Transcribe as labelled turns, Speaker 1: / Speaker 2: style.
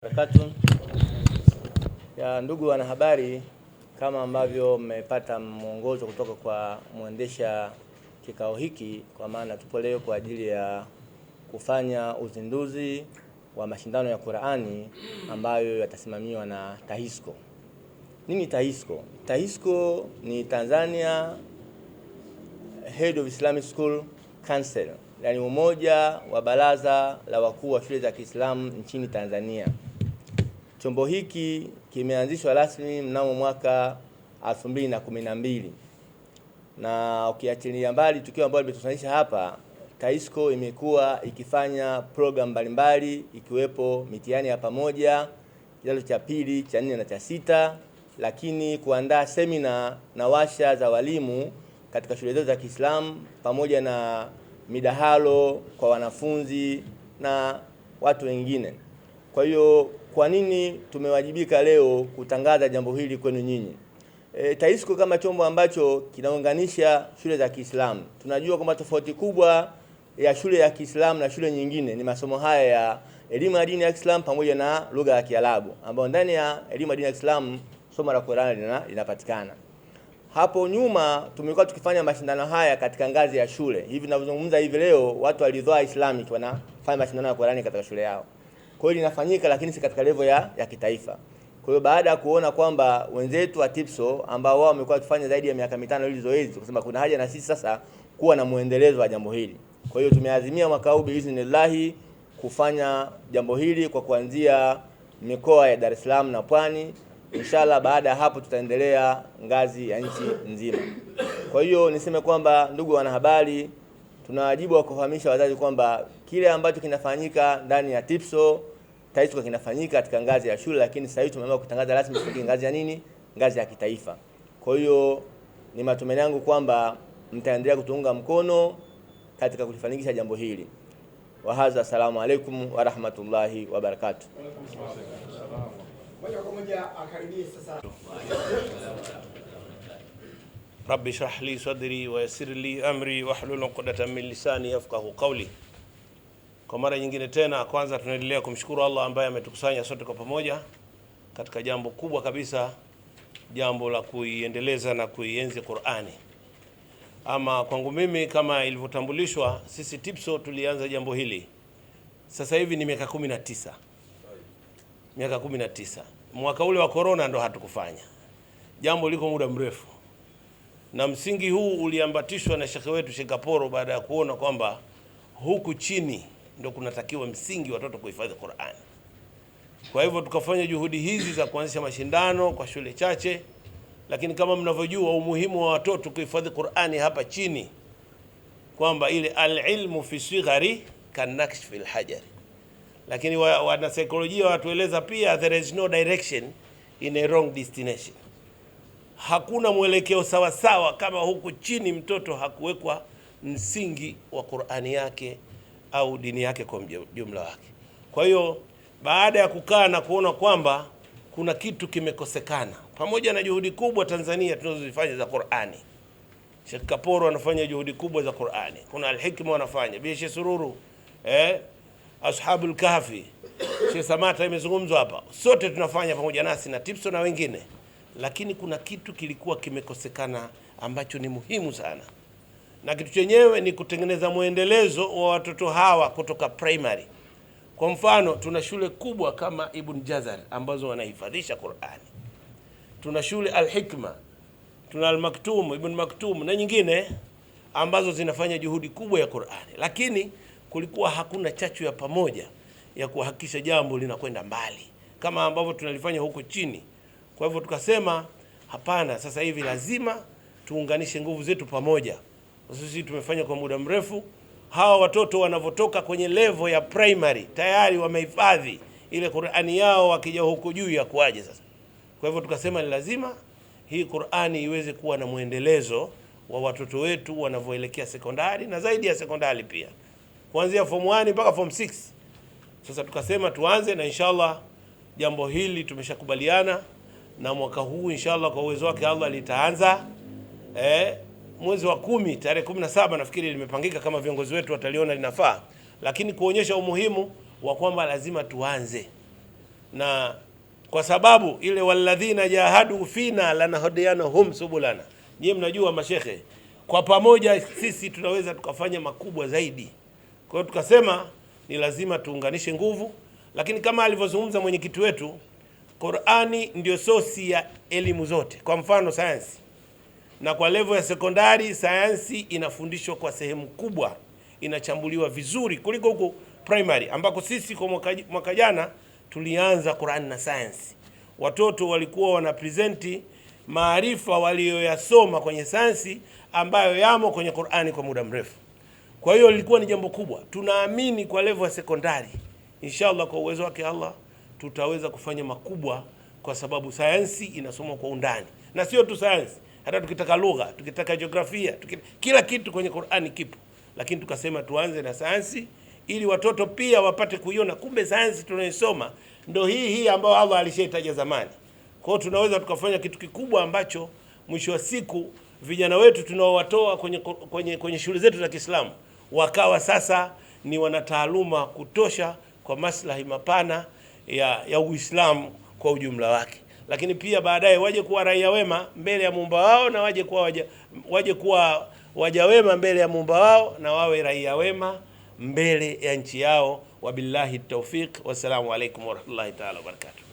Speaker 1: Barakatu ya ndugu wanahabari, kama ambavyo mmepata mwongozo kutoka kwa muendesha kikao hiki, kwa maana tupo leo kwa ajili ya kufanya uzinduzi wa mashindano ya Qur'ani ambayo yatasimamiwa na TAHISCO. Nini TAHISCO? TAHISCO ni Tanzania Head of Islamic School Council, yani umoja wa baraza la wakuu wa shule za Kiislamu nchini Tanzania. Chombo hiki kimeanzishwa rasmi mnamo mwaka 2012 na ukiachilia mbali tukio ambalo limetusanisha hapa, TAHISCO imekuwa ikifanya program mbalimbali ikiwepo mitihani ya pamoja kidato cha pili, cha 4 na cha 6, lakini kuandaa semina na washa za walimu katika shule zote za Kiislamu pamoja na midahalo kwa wanafunzi na watu wengine. Kwa hiyo kwa nini tumewajibika leo kutangaza jambo hili kwenu nyinyi? TAHISCO kama chombo ambacho kinaunganisha shule za Kiislamu, tunajua kwamba tofauti kubwa ya shule ya Kiislamu na shule nyingine ni masomo haya ya elimu ya dini ya Kiislamu pamoja na lugha ya Kiarabu, ambapo ndani ya elimu ya dini ya Kiislamu somo la Qur'ani linapatikana. Hapo nyuma tumekuwa tukifanya mashindano haya katika ngazi ya shule. Hivi ninavyozungumza hivi leo, watu wa Ridhaa Islamic wanafanya mashindano ya Qur'ani katika shule yao. Kwa hiyo linafanyika, lakini si katika level ya kitaifa. Kwa hiyo baada ya kuona kwamba wenzetu wa TIPSO ambao wao wamekuwa wakifanya zaidi ya miaka 5 hili zoezi, tukasema kuna haja na sisi sasa kuwa na muendelezo wa jambo hili. Kwa hiyo tumeazimia mwaka huu biiznillah kufanya jambo hili kwa kuanzia mikoa ya Dar es Salaam na Pwani. Inshallah baada ya hapo tutaendelea ngazi ya nchi nzima. Kwa hiyo niseme kwamba ndugu wanahabari, tuna wajibu wa kufahamisha wazazi kwamba kile ambacho kinafanyika ndani ya TIPSO TAHISCO kinafanyika katika ngazi ya shule, lakini sasa hivi tumeamua kutangaza rasmi katika ngazi ya nini? Ngazi ya kitaifa. Kwa hiyo ni matumaini yangu kwamba mtaendelea kutuunga mkono katika kulifanikisha jambo hili. Wa hadha, assalamu alaikum wa rahmatullahi wa barakatuh.
Speaker 2: Rabbi shrah li sadri wa yassir li amri wahlul 'uqdatan min lisani yafqahu qawli. Kwa mara nyingine tena, kwanza tunaendelea kumshukuru Allah ambaye ametukusanya sote kwa pamoja katika jambo kubwa kabisa, jambo la kuiendeleza na kuienzi Qur'ani. Ama kwangu mimi, kama ilivyotambulishwa, sisi TIPSO tulianza jambo hili sasa hivi ni miaka 19. Miaka 19. Mwaka ule wa corona ndo hatukufanya. Jambo liko muda mrefu. Na msingi huu uliambatishwa na shekhe wetu Sheikh Kaporo baada ya kuona kwamba huku chini ndio kunatakiwa msingi watoto kuhifadhi Qur'ani. Kwa hivyo tukafanya juhudi hizi za kuanzisha mashindano kwa shule chache, lakini kama mnavyojua umuhimu wa watoto kuhifadhi Qur'ani hapa chini, kwamba ile al-ilmu fi sighari kanaksh fil hajar. Lakini wana saikolojia watueleza pia there is no direction in a wrong destination. Hakuna mwelekeo sawa sawa kama huku chini mtoto hakuwekwa msingi wa Qur'ani yake au dini yake kwa jumla wake. Kwa hiyo baada ya kukaa na kuona kwamba kuna kitu kimekosekana, pamoja na juhudi kubwa Tanzania tunazozifanya za Qur'ani, Sheikh Kaporo anafanya juhudi kubwa za Qur'ani, kuna Al-Hikma wanafanya, Bishe Sururu, Ashabul Kahfi, Sheikh Samata imezungumzwa hapa, sote tunafanya pamoja nasi na TIPSO na wengine. Lakini kuna kitu kilikuwa kimekosekana ambacho ni muhimu sana, na kitu chenyewe ni kutengeneza muendelezo wa watoto hawa kutoka primary. Kwa mfano, tuna shule kubwa kama Ibn Jazar ambazo wanahifadhisha Qur'ani, tuna shule Al-Hikma, tuna Al-Maktum, Ibn Maktum na nyingine ambazo zinafanya juhudi kubwa ya Qur'ani, lakini kulikuwa hakuna chachu ya pamoja ya kuhakikisha jambo linakwenda mbali kama ambavyo tunalifanya huko chini. Kwa hivyo tukasema hapana, sasa hivi lazima tuunganishe nguvu zetu pamoja. Sisi tumefanya kwa muda mrefu. Hawa watoto wanavotoka kwenye level ya primary tayari wamehifadhi ile Qur'ani yao, wakija huko juu ya kuaje sasa. Kwa hivyo tukasema ni lazima hii Qur'ani iweze kuwa na muendelezo wa watoto wetu wanavoelekea sekondari na zaidi ya sekondari pia, kuanzia form 1 mpaka form 6. Sasa tukasema tuanze, na inshallah jambo hili tumeshakubaliana, na mwaka huu inshallah kwa uwezo wake Allah litaanza mwezi wa 10 tarehe 17 nafikiri limepangika, kama viongozi wetu wataliona linafaa, lakini kuonyesha umuhimu wa kwamba lazima tuanze. na kwa sababu ile walladhina jahadu fina lanahdiyanahum subulana. Nyie mnajua mashehe, kwa pamoja sisi tunaweza tukafanya makubwa zaidi. Kwa hiyo tukasema ni lazima tuunganishe nguvu, lakini kama alivyozungumza mwenyekiti wetu, Qur'ani ndio sosi ya elimu zote. Kwa mfano sayansi, na kwa level ya sekondari sayansi inafundishwa kwa sehemu kubwa, inachambuliwa vizuri kuliko huko primary ambako sisi kwa mwaka jana tulianza Qur'an na sayansi. Watoto walikuwa wanapresenti maarifa walioyasoma kwenye sayansi ambayo yamo kwenye Qur'ani kwa muda mrefu. Kwa hiyo lilikuwa ni jambo kubwa. Tunaamini kwa level ya sekondari inshallah kwa uwezo wake Allah tutaweza kufanya makubwa, kwa sababu sayansi inasomwa kwa undani. Na sio tu sayansi, hata tukitaka lugha, tukitaka jiografia, kila kitu kwenye Qur'ani kipo. Lakini tukasema tuanze na sayansi ili watoto pia wapate kuiona kumbe sayansi tunayosoma ndio hii ambayo Allah alishaitaja zamani. Kwa hiyo tunaweza tukafanya kitu kikubwa ambacho mwisho wa siku vijana wetu tunaowatoa kwenye shule zetu za Kiislamu wakawa sasa ni wanataaluma kutosha kwa maslahi mapana ya Uislamu kwa ujumla wake. Lakini pia baadaye waje kuwa raia wema mbele ya Muumba wao, na waje kuwa waja wema mbele ya Muumba wao, na wawe raia wema mbele ya nchi yao. Wabillahi tawfiq, wassalamu alaikum warahmatullahi ta'ala wabarakatuh.